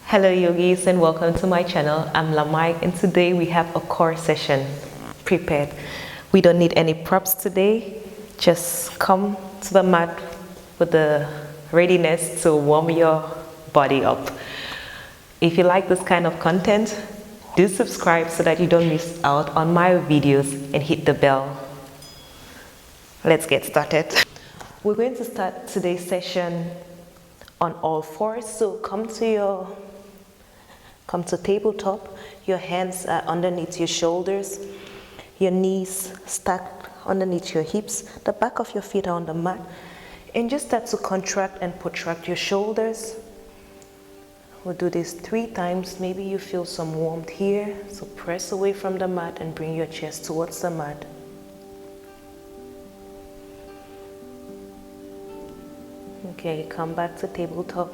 Hello yogis and welcome to my channel. I'm Lamai and today we have a core session prepared. We don't need any props today. Just come to the mat with the readiness to warm your body up. If you like this kind of content, do subscribe so that you don't miss out on my videos and hit the bell. Let's get started. We're going to start today's session on all fours. So come to tabletop. Your hands are underneath your shoulders. Your knees stacked underneath your hips. The back of your feet are on the mat. And just start to contract and protract your shoulders. We'll do this 3 times. Maybe you feel some warmth here. So press away from the mat and bring your chest towards the mat. Okay, come back to tabletop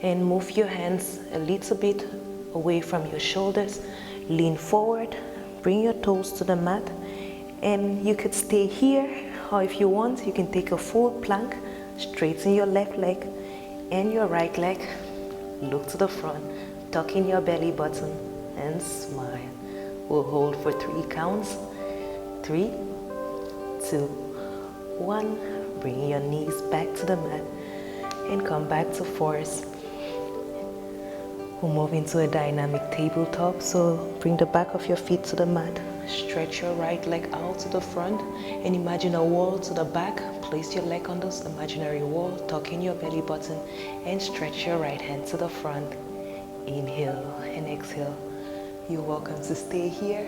and move your hands a little bit away from your shoulders. Lean forward, bring your toes to the mat, and you could stay here, or if you want, you can take a full plank. Straighten your left leg and your right leg. Look to the front, tuck in your belly button and smile. We'll hold for 3 counts. 3, 2, 1. Bring your knees back to the mat and come back to fours. We'll move into a dynamic tabletop. So bring the back of your feet to the mat. Stretch your right leg out to the front and imagine a wall to the back. Place your leg on this imaginary wall. Tuck in your belly button and stretch your right hand to the front. Inhale and exhale. You're welcome to stay here,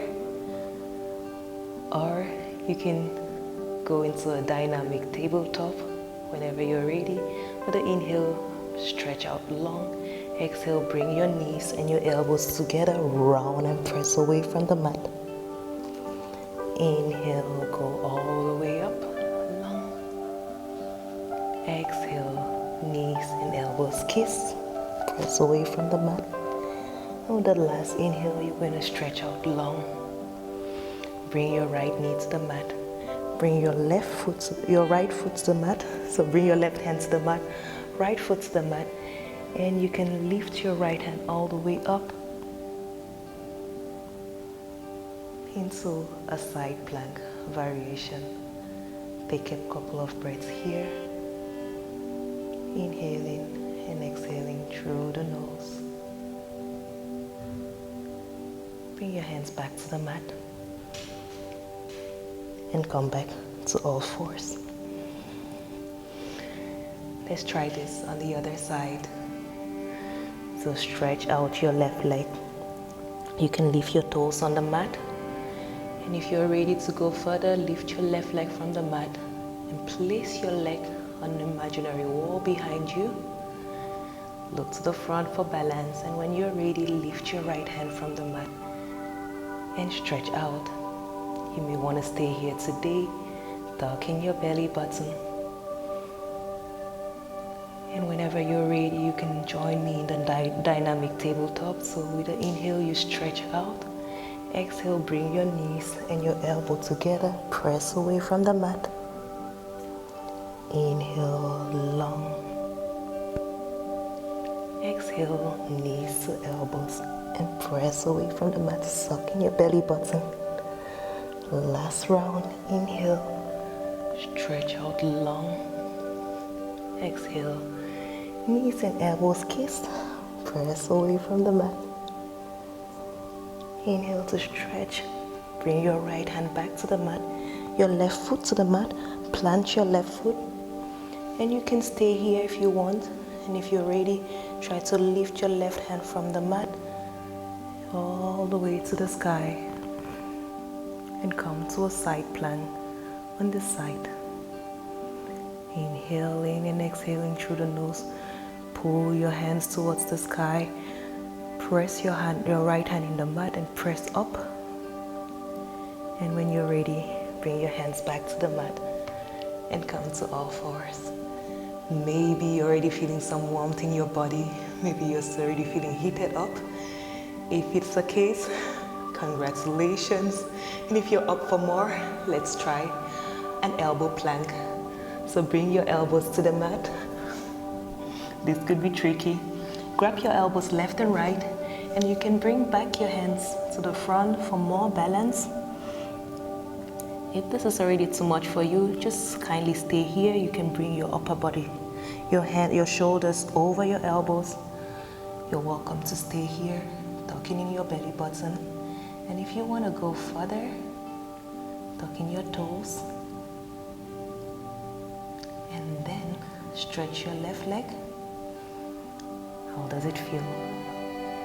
or you can go into a dynamic tabletop whenever you're ready. With the inhale, stretch out long. Exhale, bring your knees and your elbows together, round and press away from the mat. Inhale, go all the way up, long. Exhale, knees and elbows kiss, press away from the mat. And with the last inhale, you're going to stretch out long. Bring your right knee to the mat. Bring your right foot to the mat. So bring your left hand to the mat, right foot to the mat, and you can lift your right hand all the way up into a side plank variation. Take a couple of breaths here, inhaling and exhaling through the nose. Bring your hands back to the mat and come back to all fours. Let's try this on the other side. So stretch out your left leg. You can lift your toes on the mat. And if you're ready to go further, lift your left leg from the mat and place your leg on an imaginary wall behind you. Look to the front for balance, and when you're ready, lift your right hand from the mat and stretch out. You may want to stay here today. Tuck in your belly button. And whenever you're ready, you can join me in the dynamic tabletop. So with the inhale, you stretch out. Exhale, bring your knees and your elbow together. Press away from the mat. Inhale, long. Exhale, knees to elbows and press away from the mat. Suck in your belly button. Last round, inhale, stretch out long. Exhale, knees and elbows kissed, press away from the mat. Inhale to stretch, bring your right hand back to the mat, your left foot to the mat, plant your left foot, and you can stay here if you want. And if you're ready, try to lift your left hand from the mat all the way to the sky and come to a side plank on this side. Inhaling and exhaling through the nose. Pull your hands towards the sky. Press your right hand in the mat and press up. And when you're ready, bring your hands back to the mat and come to all fours. Maybe you're already feeling some warmth in your body. Maybe you're already feeling heated up. If it's the case, congratulations. And if you're up for more, let's try an elbow plank. So bring your elbows to the mat. This could be tricky. grab your elbows left and right, and you can bring back your hands to the front for more balance. If this is already too much for you, just kindly stay here. You can bring your upper body, your shoulders over your elbows. You're welcome to stay here, tucking in your belly button. And if you want to go further, tuck in your toes. And then stretch your left leg. How does it feel?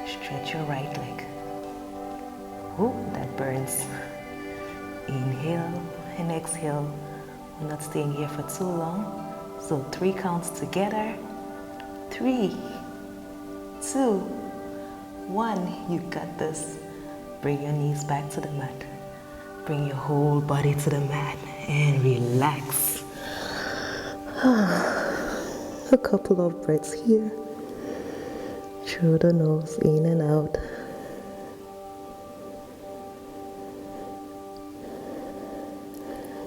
Stretch your right leg. Ooh, that burns. Inhale and exhale. I'm not staying here for too long. So 3 counts together. 3, 2, 1. You got this. Bring your knees back to the mat. Bring your whole body to the mat and relax. A couple of breaths here. Through the nose, in and out.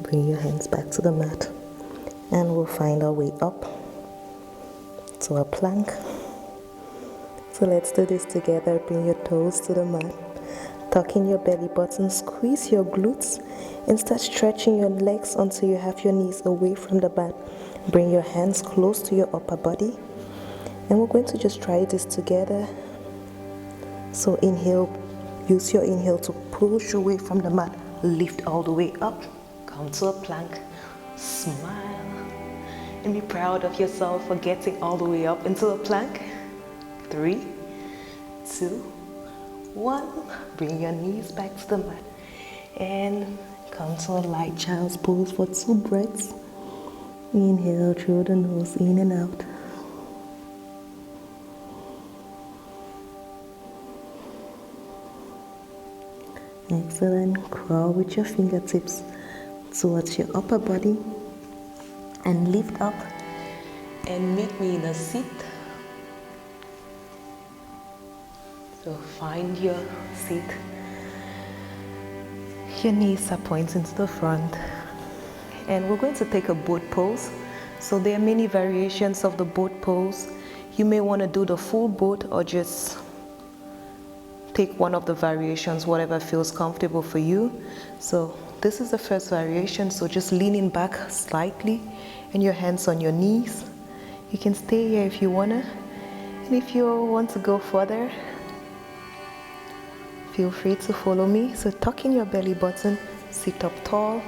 Bring your hands back to the mat, and we'll find our way up to a plank. So let's do this together. Bring your toes to the mat, tuck in your belly button, squeeze your glutes, and start stretching your legs until you have your knees away from the mat. Bring your hands close to your upper body, and we're going to just try this together. So inhale, use your inhale to push away from the mat, lift all the way up. Come to a plank, smile, and be proud of yourself for getting all the way up into a plank. 3, 2, 1. Bring your knees back to the mat and come to a light child's pose for 2 breaths. Inhale through the nose, in and out. Excellent. Crawl with your fingertips towards your upper body and lift up and meet me in a seat. So find your seat. Your knees are pointing to the front, and we're going to take a boat pose. So there are many variations of the boat pose. You may want to do the full boat or just take one of the variations, whatever feels comfortable for you. So this is the first variation, so just leaning back slightly and your hands on your knees. You can stay here if you wanna, and if you want to go further, feel free to follow me. So tuck in your belly button, sit up tall,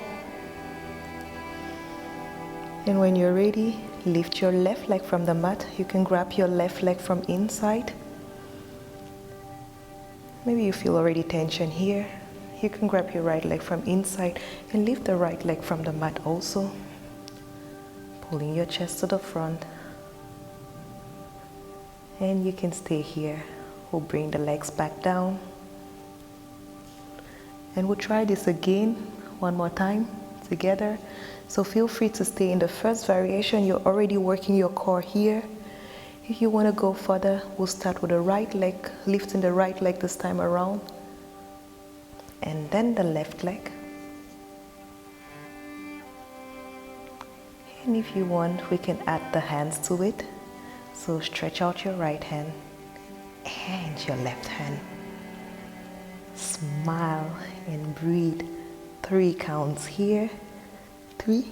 and when you're ready, lift your left leg from the mat. You can grab your left leg from inside. Maybe you feel already tension here. You can grab your right leg from inside and lift the right leg from the mat also. Pulling your chest to the front. And you can stay here. We'll bring the legs back down. And we'll try this again, one more time, together. So feel free to stay in the first variation. You're already working your core here. If you want to go further, we'll start with the right leg, lifting the right leg this time around. And then the left leg. And if you want, we can add the hands to it. So stretch out your right hand and your left hand. Smile and breathe. 3 counts here. 3,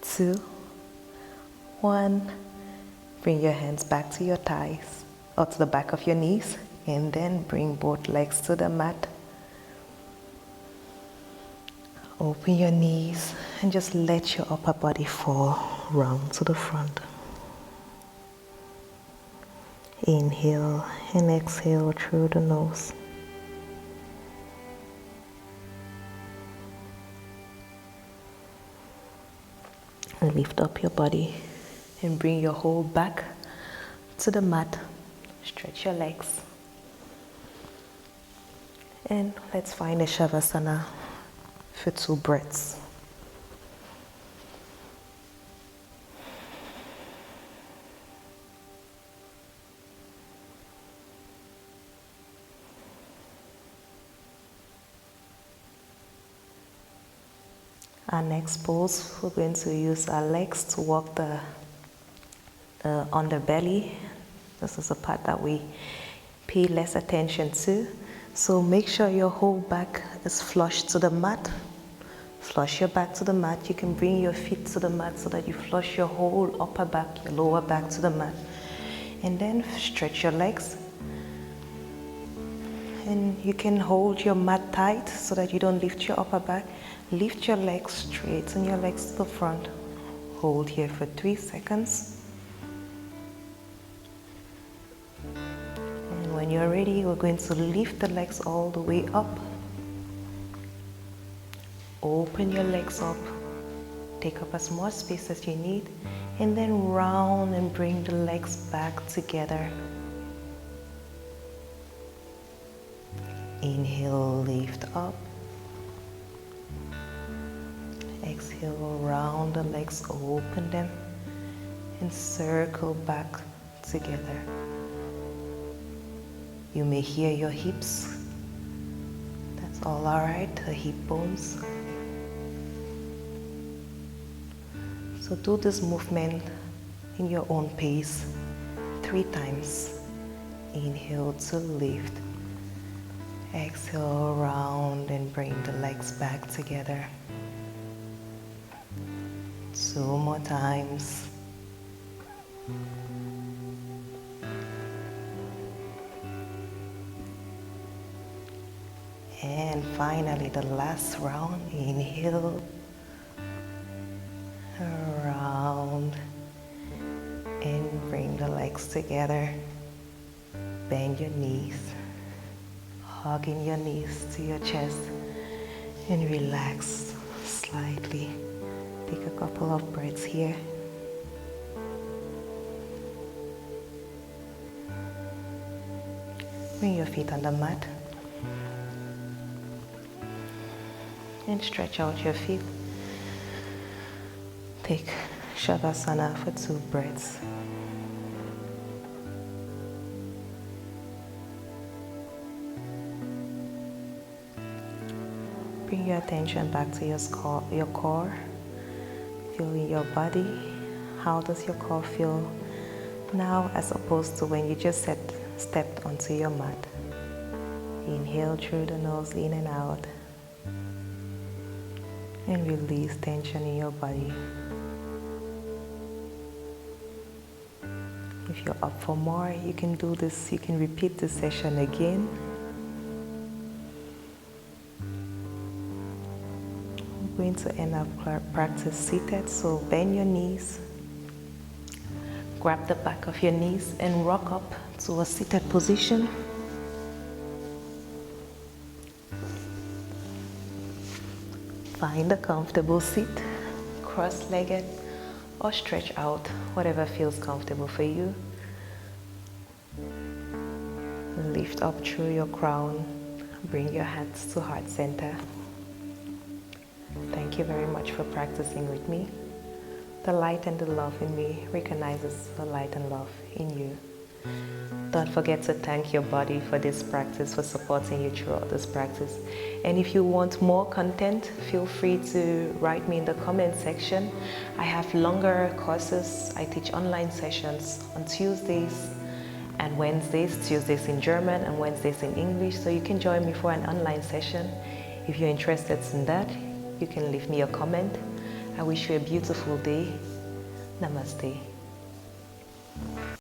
2, 1. Bring your hands back to your thighs or to the back of your knees, and then bring both legs to the mat. Open your knees and just let your upper body fall round to the front. Inhale and exhale through the nose. And lift up your body and bring your whole back to the mat. Stretch your legs. And let's find a Shavasana for 2 breaths. Our next pose, we're going to use our legs to walk the underbelly, This is a part that we pay less attention to. So make sure your whole back is flush to the mat. Flush your back to the mat. You can bring your feet to the mat so that you flush your whole upper back, your lower back to the mat. And then stretch your legs. And you can hold your mat tight so that you don't lift your upper back. Lift your legs, straighten your legs to the front. Hold here for 3 seconds. And when you're ready, we're going to lift the legs all the way up. Open your legs up. Take up as much space as you need. And then round and bring the legs back together. Inhale, lift up. Exhale, round the legs, open them, and circle back together. You may hear your hips. That's all alright, the hip bones. So do this movement in your own pace 3 times. Inhale to lift. Exhale, round and bring the legs back together. 2 more times. And finally, the last round. Inhale, around, and bring the legs together. Bend your knees, hugging your knees to your chest, and relax slightly. Take a couple of breaths here. Bring your feet on the mat and stretch out your feet. Take Shavasana for 2 breaths. Bring your attention back to your core. Feeling your body. How does your core feel now as opposed to when you just stepped onto your mat? Inhale through the nose, in and out. And release tension in your body. If you're up for more, you can do this, you can repeat this session again. We're going to end our practice seated, so bend your knees. Grab the back of your knees and rock up to a seated position. Find a comfortable seat, cross-legged or stretch out, whatever feels comfortable for you. Lift up through your crown, bring your hands to heart center. Thank you very much for practicing with me. The light and the love in me recognizes the light and love in you. Don't forget to thank your body for this practice, for supporting you throughout this practice. And if you want more content, feel free to write me in the comment section. I have longer courses. I teach online sessions on Tuesdays and Wednesdays. Tuesdays in German and Wednesdays in English. So you can join me for an online session. If you're interested in that, you can leave me a comment. I wish you a beautiful day. Namaste.